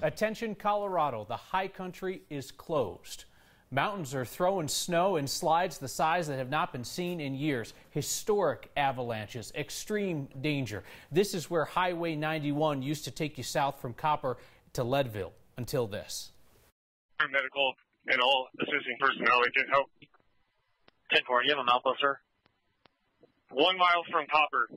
Attention Colorado, the high country is closed. Mountains are throwing snow and slides the size that have not been seen in years. Historic avalanches, extreme danger. This is where Highway 91 used to take you south from Copper to Leadville until this. Medical and all assisting personnel that can help. 10-4, you have a mouth, sir? 1 mile from Copper.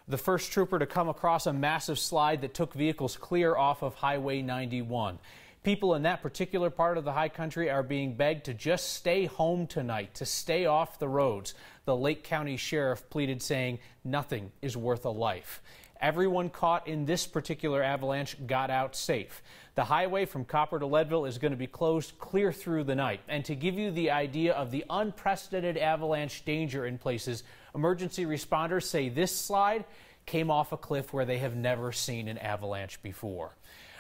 The first trooper to come across a massive slide that took vehicles clear off of Highway 91. People in that particular part of the high country are being begged to just stay home tonight, to stay off the roads. The Lake County Sheriff pleaded, saying nothing is worth a life. Everyone caught in this particular avalanche got out safe. The highway from Copper to Leadville is going to be closed clear through the night. And to give you the idea of the unprecedented avalanche danger in places, emergency responders say this slide came off a cliff where they have never seen an avalanche before.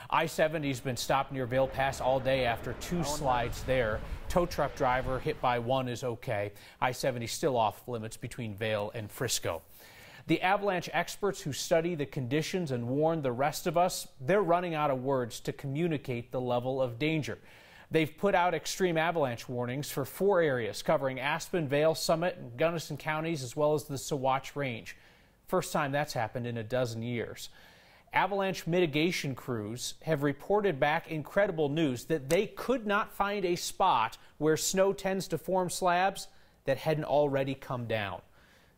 I-70 has been stopped near Vail Pass all day after 2 slides there. Tow truck driver hit by 1 is okay. I-70 still off limits between Vail and Frisco. The avalanche experts who study the conditions and warn the rest of us, they're running out of words to communicate the level of danger. They've put out extreme avalanche warnings for 4 areas covering Aspen, Vail, Summit, and Gunnison counties, as well as the Saguache Range. First time that's happened in a dozen years. Avalanche mitigation crews have reported back incredible news that they could not find a spot where snow tends to form slabs that hadn't already come down.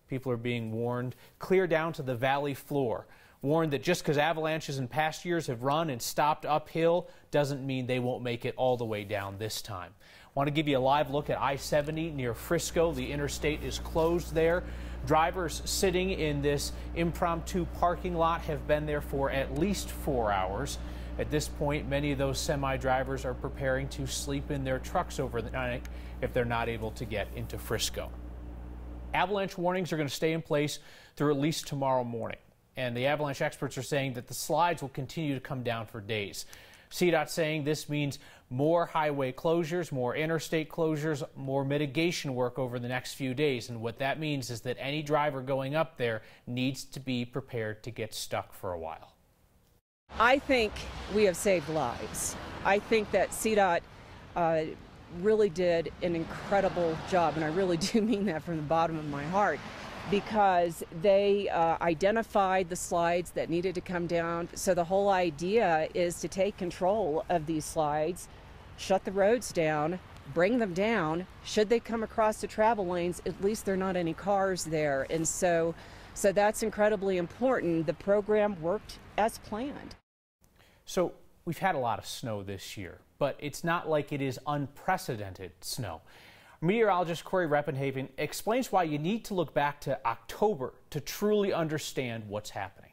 People are being warned clear down to the valley floor. Warned that just because avalanches in past years have run and stopped uphill doesn't mean they won't make it all the way down this time. Want to give you a live look at I-70 near Frisco. The interstate is closed there. Drivers sitting in this impromptu parking lot have been there for at least 4 hours. At this point, many of those semi-drivers are preparing to sleep in their trucks over the night if they're not able to get into Frisco. Avalanche warnings are going to stay in place through at least tomorrow morning. And the avalanche experts are saying that the slides will continue to come down for days. CDOT saying this means more highway closures, more interstate closures, more mitigation work over the next few days. And what that means is that any driver going up there needs to be prepared to get stuck for a while. I think we have saved lives. I think that CDOT really did an incredible job, and I really do mean that from the bottom of my heart, because they identified the slides that needed to come down. So the whole idea is to take control of these slides, shut the roads down, bring them down. Should they come across the travel lanes, at least there are not any cars there. And so that's incredibly important. The program worked as planned. So we've had a lot of snow this year, but it's not like it is unprecedented snow. Meteorologist Corey Reppenhagen explains why you need to look back to October to truly understand what's happening.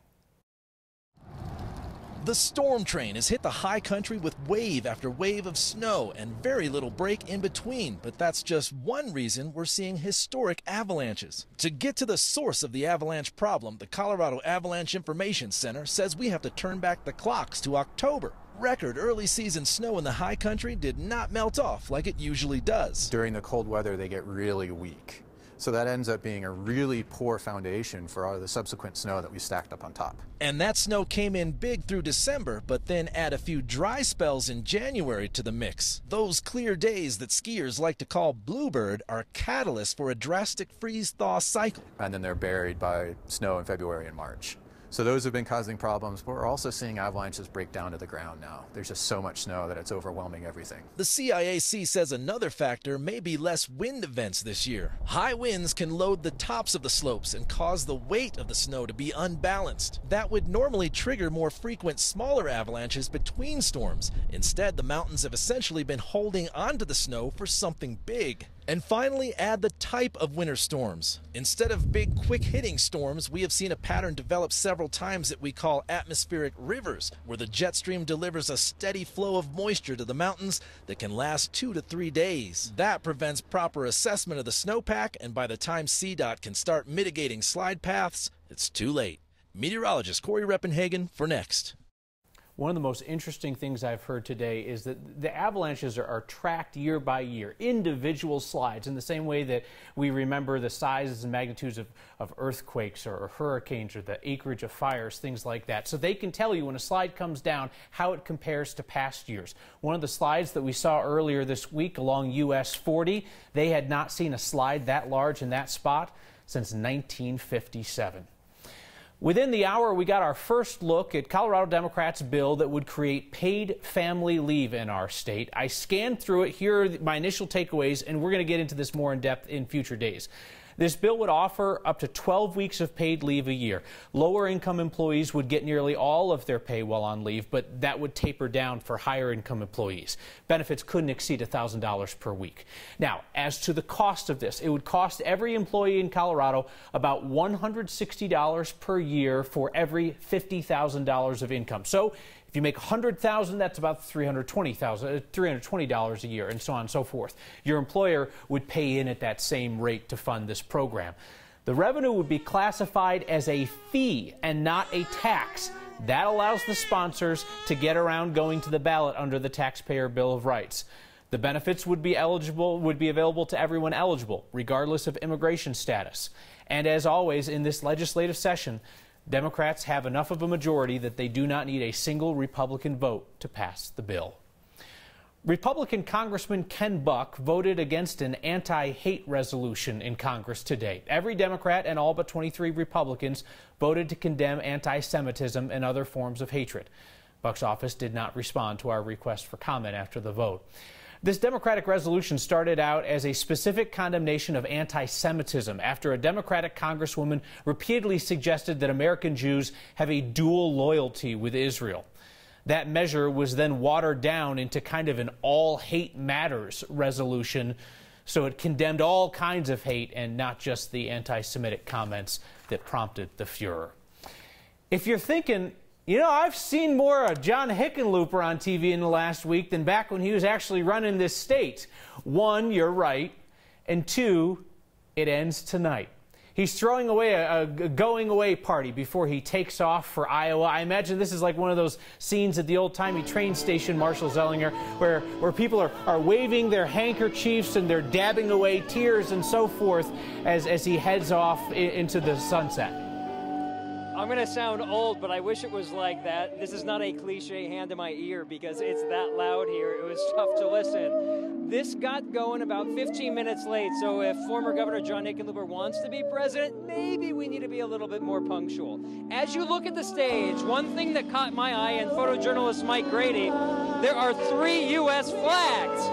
The storm train has hit the high country with wave after wave of snow and very little break in between, but that's just one reason we're seeing historic avalanches. To get to the source of the avalanche problem, the Colorado Avalanche Information Center says we have to turn back the clocks to October. Record early season snow in the high country did not melt off like it usually does. During the cold weather, they get really weak. So that ends up being a really poor foundation for all the subsequent snow that we stacked up on top. And that snow came in big through December, but then add a few dry spells in January to the mix. Those clear days that skiers like to call bluebird are catalysts for a drastic freeze-thaw cycle. And then they're buried by snow in February and March. So those have been causing problems, but we're also seeing avalanches break down to the ground now. There's just so much snow that it's overwhelming everything. The CIAC says another factor may be less wind events this year. High winds can load the tops of the slopes and cause the weight of the snow to be unbalanced. That would normally trigger more frequent smaller avalanches between storms. Instead, the mountains have essentially been holding onto the snow for something big. And finally, add the type of winter storms. Instead of big, quick-hitting storms, we have seen a pattern develop several times that we call atmospheric rivers, where the jet stream delivers a steady flow of moisture to the mountains that can last 2 to 3 days. That prevents proper assessment of the snowpack, and by the time CDOT can start mitigating slide paths, it's too late. Meteorologist Corey Reppenhagen for Next. One of the most interesting things I've heard today is that the avalanches are tracked year by year, individual slides, in the same way that we remember the sizes and magnitudes of earthquakes or hurricanes or the acreage of fires, things like that. So they can tell you when a slide comes down how it compares to past years. One of the slides that we saw earlier this week along US 40, they had not seen a slide that large in that spot since 1957. Within the hour, we got our first look at Colorado Democrats' bill that would create paid family leave in our state. I scanned through it. Here are my initial takeaways, and we're going to get into this more in depth in future days. This bill would offer up to 12 weeks of paid leave a year. Lower income employees would get nearly all of their pay while on leave, but that would taper down for higher income employees. Benefits couldn't exceed $1,000 per week. Now, as to the cost of this, it would cost every employee in Colorado about $160 per year for every $50,000 of income. So if you make $100,000, that's about $320 a year, and so on and so forth. Your employer would pay in at that same rate to fund this program. The revenue would be classified as a fee and not a tax. That allows the sponsors to get around going to the ballot under the Taxpayer Bill of Rights. The benefits would be available to everyone eligible, regardless of immigration status. And as always in this legislative session, Democrats have enough of a majority that they do not need a single Republican vote to pass the bill. Republican Congressman Ken Buck voted against an anti-hate resolution in Congress today. Every Democrat and all but 23 Republicans voted to condemn anti-Semitism and other forms of hatred. Buck's office did not respond to our request for comment after the vote. This Democratic resolution started out as a specific condemnation of anti-Semitism after a Democratic congresswoman repeatedly suggested that American Jews have a dual loyalty with Israel. That measure was then watered down into kind of an all hate matters resolution, so it condemned all kinds of hate and not just the anti-Semitic comments that prompted the furor. If you're thinking, you know, I've seen more of John Hickenlooper on TV in the last week than back when he was actually running this state. One, you're right, and two, it ends tonight. He's throwing away a going-away party before he takes off for Iowa. I imagine this is like one of those scenes at the old-timey train station, Marshall Zellinger, where people are waving their handkerchiefs and they're dabbing away tears and so forth as he heads off into the sunset. I'm going to sound old, but I wish it was like that. This is not a cliche hand to my ear because it's that loud here. It was tough to listen. This got going about 15 minutes late, so if former Governor John Hickenlooper wants to be president, maybe we need to be a little bit more punctual. As you look at the stage, one thing that caught my eye, and photojournalist Mike Grady, there are 3 U.S. flags.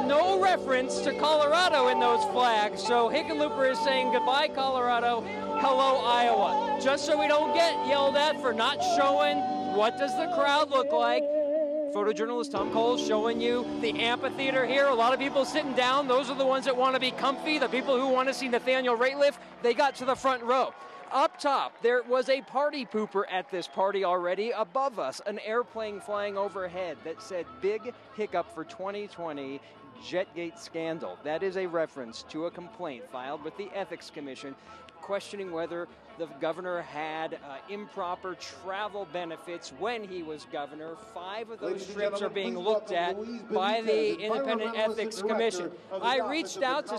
No reference to Colorado in those flags, so Hickenlooper is saying goodbye, Colorado, hello, Iowa. Just so we don't get yelled at for not showing what does the crowd look like. Photojournalist Tom Cole showing you the amphitheater here. A lot of people sitting down. Those are the ones that want to be comfy. The people who want to see Nathaniel Rateliff, they got to the front row. Up top, there was a party pooper at this party already. Above us, an airplane flying overhead that said big hiccup for 2020. Jetgate scandal. That is a reference to a complaint filed with the Ethics Commission questioning whether the governor had improper travel benefits when he was governor. 5 of those trips are being looked at by the Independent Ethics Commission. I reached out to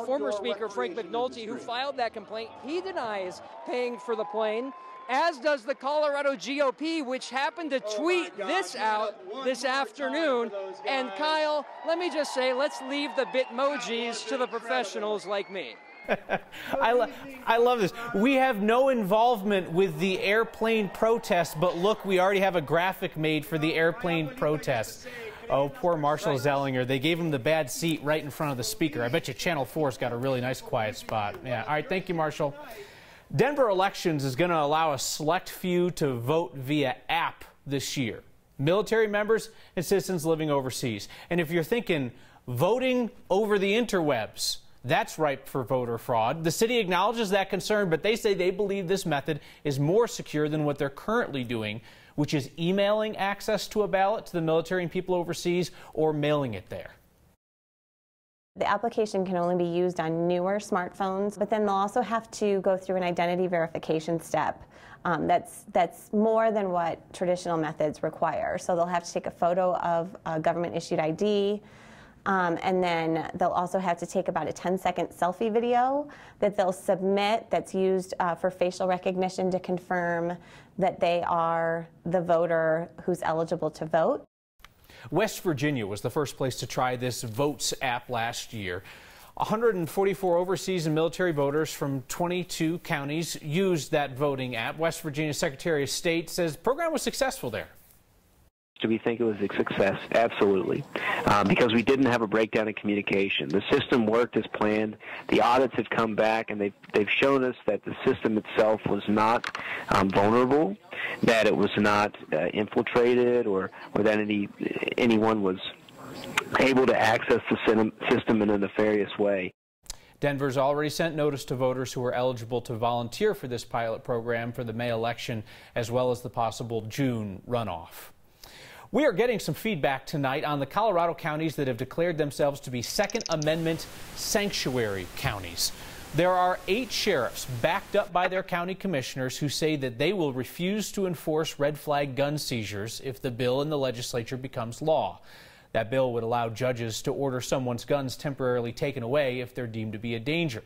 former Speaker Frank McNulty, who filed that complaint. He denies paying for the plane, as does the Colorado GOP, which happened to tweet this out this afternoon. And Kyle, let me just say, let's leave the Bitmojis to the professionals like me. I love this. We have no involvement with the airplane protest, but look, we already have a graphic made for the airplane protest. Oh, poor Marshall Zellinger. They gave him the bad seat right in front of the speaker. I bet you Channel 4's got a really nice quiet spot. Yeah. All right, thank you, Marshall. Denver Elections is going to allow a select few to vote via app this year. Military members and citizens living overseas. And if you're thinking voting over the interwebs, that's ripe for voter fraud. The city acknowledges that concern, but they say they believe this method is more secure than what they're currently doing, which is emailing access to a ballot to the military and people overseas or mailing it there. The application can only be used on newer smartphones, but then they'll also have to go through an identity verification step That's more than what traditional methods require. So they'll have to take a photo of a government-issued ID, and then they'll also have to take about a 10-second selfie video that they'll submit that's used for facial recognition to confirm that they are the voter who's eligible to vote. West Virginia was the first place to try this Votes app last year. 144 overseas and military voters from 22 counties used that voting app. West Virginia Secretary of State says the program was successful there. Do we think it was a success? Absolutely, because we didn't have a breakdown in communication. The system worked as planned. The audits have come back, and they've shown us that the system itself was not vulnerable, that it was not infiltrated, or that anyone was able to access the system in a nefarious way. Denver's already sent notice to voters who are eligible to volunteer for this pilot program for the May election, as well as the possible June runoff. We are getting some feedback tonight on the Colorado counties that have declared themselves to be Second Amendment sanctuary counties. There are 8 sheriffs backed up by their county commissioners who say that they will refuse to enforce red flag gun seizures if the bill in the legislature becomes law. That bill would allow judges to order someone's guns temporarily taken away if they're deemed to be a danger.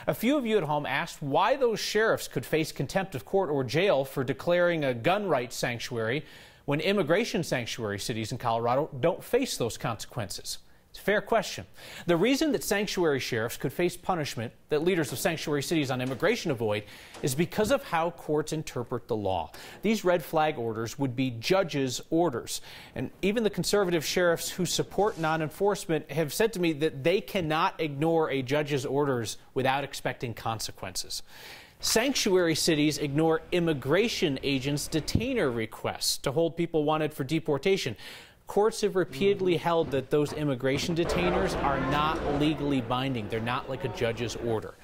A few of you at home asked why those sheriffs could face contempt of court or jail for declaring a gun rights sanctuary when immigration sanctuary cities in Colorado don't face those consequences. It's a fair question. The reason that sanctuary sheriffs could face punishment that leaders of sanctuary cities on immigration avoid is because of how courts interpret the law. These red flag orders would be judges' orders. And even the conservative sheriffs who support non-enforcement have said to me that they cannot ignore a judge's orders without expecting consequences. Sanctuary cities ignore immigration agents' detainer requests to hold people wanted for deportation. Courts have repeatedly held that those immigration detainers are not legally binding. They're not like a judge's order.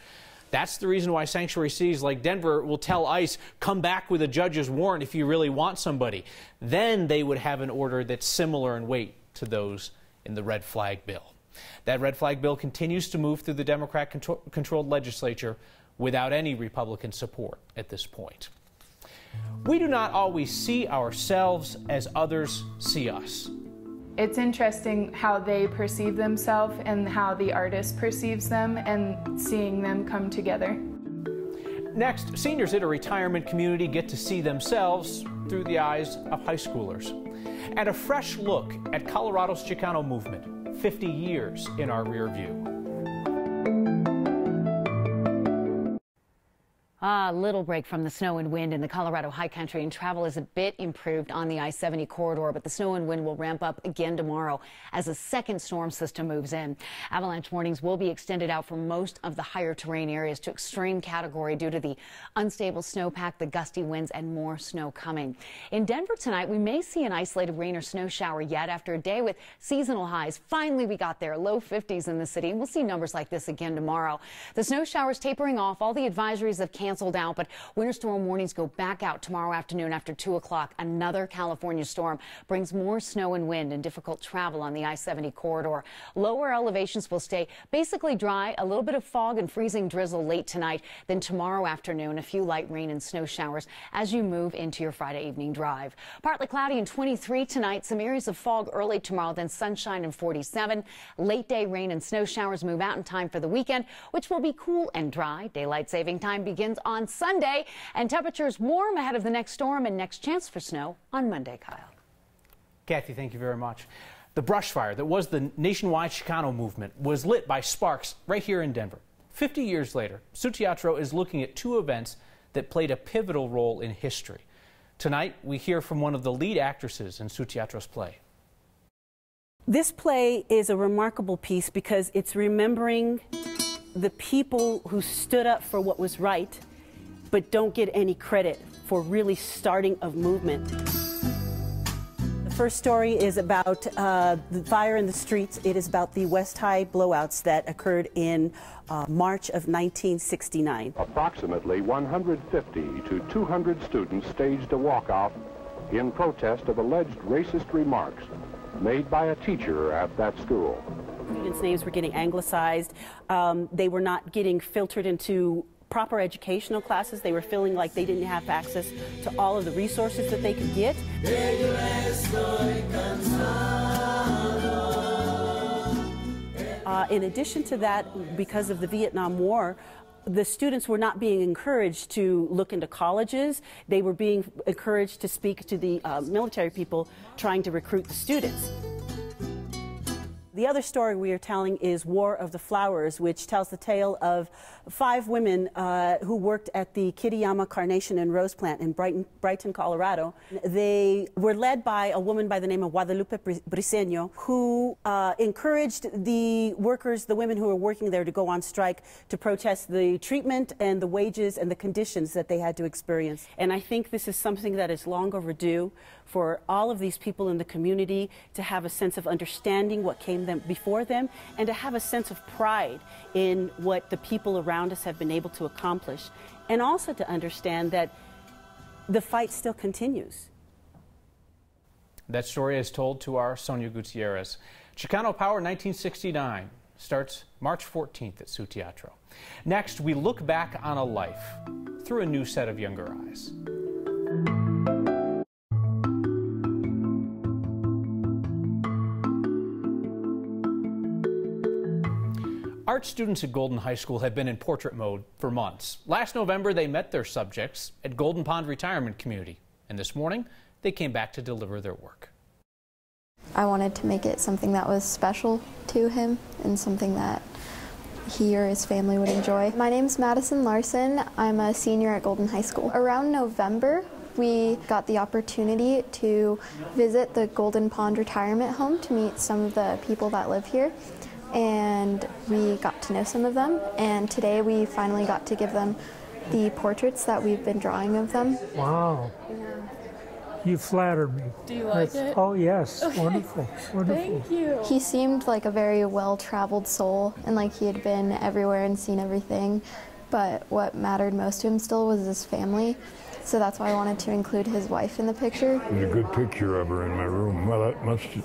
That's the reason why sanctuary cities like Denver will tell ICE, come back with a judge's warrant if you really want somebody. Then they would have an order that's similar in weight to those in the red flag bill. That red flag bill continues to move through the Democrat-controlled legislature without any Republican support at this point. We do not always see ourselves as others see us. It's interesting how they perceive themselves and how the artist perceives them, and seeing them come together. Next, seniors at a retirement community get to see themselves through the eyes of high schoolers. And a fresh look at Colorado's Chicano movement, 50 years in our rear view. A little break from the snow and wind in the Colorado high country, and travel is a bit improved on the I-70 corridor, but the snow and wind will ramp up again tomorrow as a second storm system moves in. Avalanche warnings will be extended out for most of the higher terrain areas to extreme category due to the unstable snowpack, the gusty winds, and more snow coming. In Denver tonight, we may see an isolated rain or snow shower yet after a day with seasonal highs. Finally, we got there, low 50s in the city, and we'll see numbers like this again tomorrow. The snow showers tapering off. All the advisories have canceled out, but winter storm warnings go back out tomorrow afternoon after 2 o'clock. Another California storm brings more snow and wind and difficult travel on the I-70 corridor. Lower elevations will stay basically dry, a little bit of fog and freezing drizzle late tonight. Then tomorrow afternoon, a few light rain and snow showers as you move into your Friday evening drive. Partly cloudy and 23 tonight, some areas of fog early tomorrow, then sunshine and 47. Late day rain and snow showers move out in time for the weekend, which will be cool and dry. Daylight saving time begins on Sunday, and temperatures warm ahead of the next storm and next chance for snow on Monday, Kyle. Kathy, thank you very much. The brush fire that was the nationwide Chicano movement was lit by sparks right here in Denver. 50 years later, Sioux Teatro is looking at 2 events that played a pivotal role in history. Tonight, we hear from one of the lead actresses in Sioux Teatro's play. This play is a remarkable piece because it's remembering the people who stood up for what was right but don't get any credit for really starting a movement. The first story is about the fire in the streets. It is about the West High blowouts that occurred in March of 1969. Approximately 150 to 200 students staged a walkout in protest of alleged racist remarks made by a teacher at that school. Students' names were getting anglicized. They were not getting filtered into proper educational classes. They were feeling like they didn't have access to all of the resources that they could get. In addition to that, because of the Vietnam War, the students were not being encouraged to look into colleges. They were being encouraged to speak to the military people trying to recruit the students. The other story we are telling is War of the Flowers, which tells the tale of 5 women who worked at the Kitayama Carnation and Rose Plant in Brighton, Colorado. They were led by a woman by the name of Guadalupe Briceño, who encouraged the workers, the women who were working there, to go on strike to protest the treatment and the wages and the conditions that they had to experience. And I think this is something that is long overdue for all of these people in the community to have a sense of understanding what came before them, and to have a sense of pride in what the people around us have been able to accomplish, and also to understand that the fight still continues. That story is told to our Sonia Gutierrez. Chicano Power 1969 starts March 14th at Su Teatro. Next, we look back on a life through a new set of younger eyes. Art students at Golden High School have been in portrait mode for months. Last November, they met their subjects at Golden Pond Retirement Community, and this morning, they came back to deliver their work. I wanted to make it something that was special to him and something that he or his family would enjoy. My name's Madison Larson. I'm a senior at Golden High School. Around November, we got the opportunity to visit the Golden Pond Retirement Home to meet some of the people that live here. And we got to know some of them, and today we finally got to give them the portraits that we've been drawing of them. Wow. Yeah. You flattered me. Do you like it? Oh yes, Okay. Wonderful, wonderful. Thank you. He seemed like a very well-traveled soul, and like he had been everywhere and seen everything, but what mattered most to him still was his family. So that's why I wanted to include his wife in the picture. There's a good picture of her in my room. Well,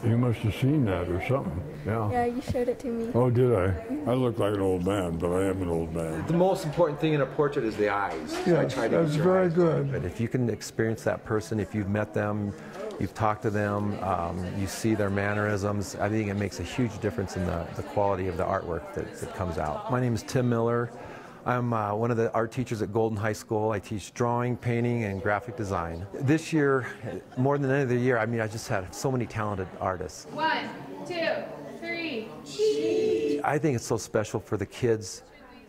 you must have seen that or something. Yeah. Yeah, you showed it to me. Oh, did I? I look like an old man, but I am an old man. The most important thing in a portrait is the eyes. So I try to that's use your very eyes. good. But if you can experience that person, if you've met them, you've talked to them, you see their mannerisms, I think it makes a huge difference in the quality of the artwork that comes out. My name is Tim Miller. I'm one of the art teachers at Golden High School. I teach drawing, painting, and graphic design. This year, more than any other year, I mean, I just had so many talented artists. 1, 2, 3. I think it's so special for the kids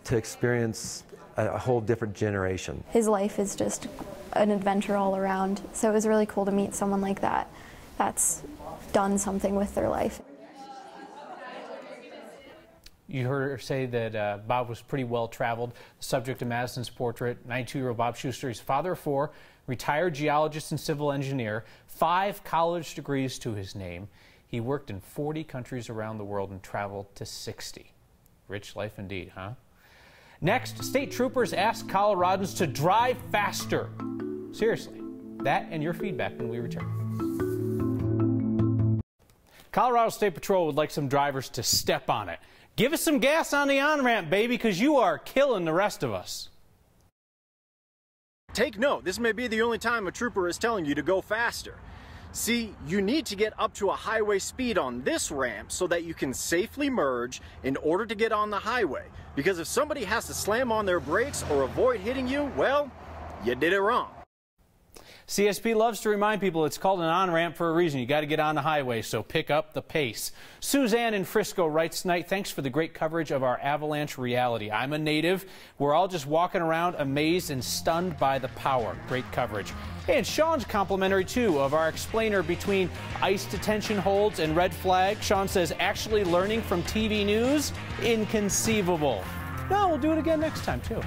to experience a whole different generation. His life is just an adventure all around, so it was really cool to meet someone like that that's done something with their life. You heard her say that Bob was pretty well traveled. The subject of Madison's portrait, 92-year-old Bob Schuster. He's father of 4, retired geologist and civil engineer, 5 college degrees to his name. He worked in 40 countries around the world and traveled to 60. Rich life indeed, huh? Next, state troopers ask Coloradans to drive faster. Seriously, that and your feedback when we return. Colorado State Patrol would like some drivers to step on it. Give us some gas on the on-ramp, baby, because you are killing the rest of us. Take note, this may be the only time a trooper is telling you to go faster. See, you need to get up to a highway speed on this ramp so that you can safely merge in order to get on the highway. Because if somebody has to slam on their brakes or avoid hitting you, well, you did it wrong. CSP loves to remind people it's called an on-ramp for a reason. You got to get on the highway, so pick up the pace. Suzanne in Frisco writes tonight, thanks for the great coverage of our avalanche reality. I'm a native. We're all just walking around amazed and stunned by the power. Great coverage. And Sean's complimentary, too, of our explainer between ICE detention holds and red flag. Sean says, actually learning from TV news? Inconceivable. No, we'll do it again next time, too.